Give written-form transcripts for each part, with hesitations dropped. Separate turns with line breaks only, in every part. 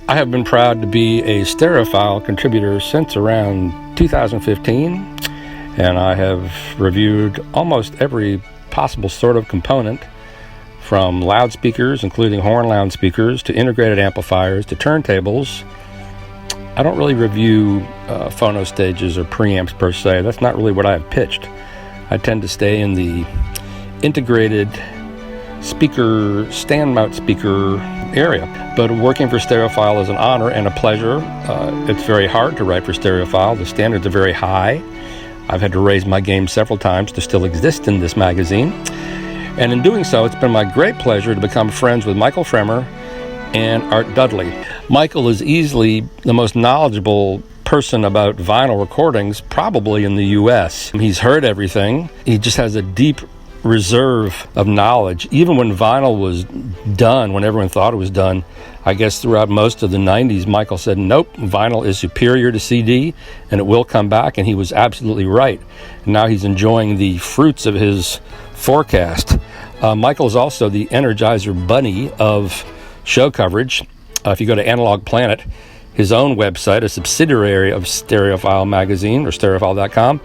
I have been proud to be a Stereophile contributor since around 2015, and I have reviewed almost every possible sort of component, from loudspeakers, including horn loudspeakers, to integrated amplifiers, to turntables. I don't really review phono stages or preamps per se. That's not really what I have pitched. I tend to stay in the integrated speaker, stand mount speaker area. But working for Stereophile is an honor and a pleasure. It's very hard to write for Stereophile. The standards are very high. I've had to raise my game several times to still exist in this magazine. And in doing so, it's been my great pleasure to become friends with Michael Fremer and Art Dudley. Michael is easily the most knowledgeable person about vinyl recordings probably in the US. He's heard everything. He just has a deep reserve of knowledge. Even when vinyl was done, when everyone thought it was done, I guess throughout most of the 90s, Michael said, nope, vinyl is superior to CD and it will come back, and he was absolutely right. And now he's enjoying the fruits of his forecast. Michael is also the Energizer Bunny of show coverage. If you go to Analog Planet, his own website, a subsidiary of Stereophile magazine, or stereophile.com,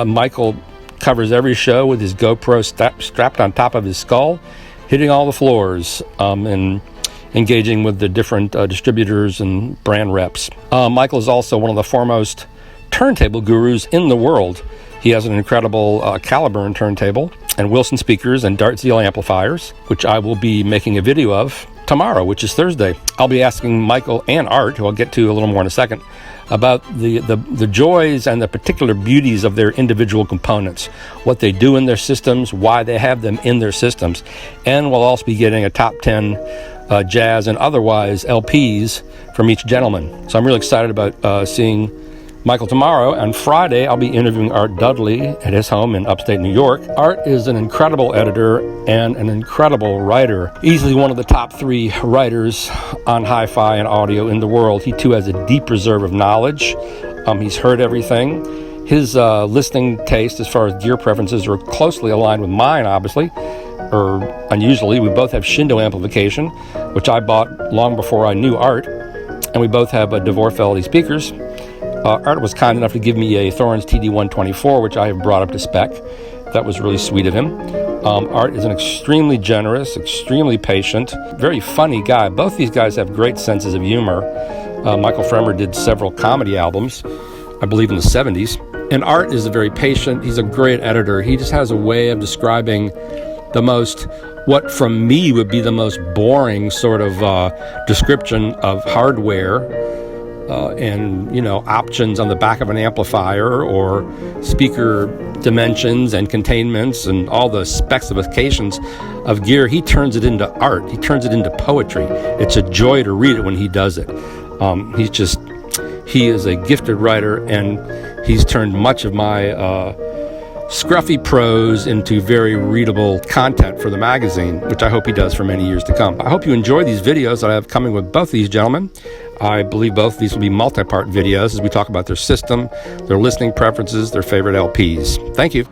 Michael covers every show with his GoPro strapped on top of his skull, hitting all the floors, and engaging with the different distributors and brand reps. Michael is also one of the foremost turntable gurus in the world. He has an incredible Caliburn turntable and Wilson speakers and Dart Zeal amplifiers, which I will be making a video of tomorrow, which is Thursday. I'll be asking Michael and Art, who I'll get to a little more in a second, about the joys and the particular beauties of their individual components, what they do in their systems, why they have them in their systems. And we'll also be getting a top 10 jazz and otherwise LPs from each gentleman. So I'm really excited about seeing Michael tomorrow. On Friday, I'll be interviewing Art Dudley at his home in upstate New York. Art is an incredible editor and an incredible writer. Easily one of the top 3 writers on hi-fi and audio in the world. He too has a deep reserve of knowledge. He's heard everything. His listening taste as far as gear preferences are closely aligned with mine, obviously. Or unusually, we both have Shindo amplification, which I bought long before I knew Art. And we both have Dvorfeldy speakers. Art was kind enough to give me a Thorns TD-124, which I have brought up to spec. That was really sweet of him. Art is an extremely generous, extremely patient, very funny guy. Both these guys have great senses of humor. Michael Fremer did several comedy albums, I believe in the 70s. And Art is a very patient, he's a great editor. He just has a way of describing what from me would be the most boring sort of description of hardware and options on the back of an amplifier, or speaker dimensions and containments and all the specifications of gear. He turns it into art. He turns it into poetry. It's a joy to read it when he does it. He is a gifted writer, and he's turned much of my scruffy prose into very readable content for the magazine, which I hope he does for many years to come. I hope you enjoy these videos that I have coming with both these gentlemen. I believe both of these will be multi-part videos as we talk about their system, their listening preferences, their favorite LPs. Thank you.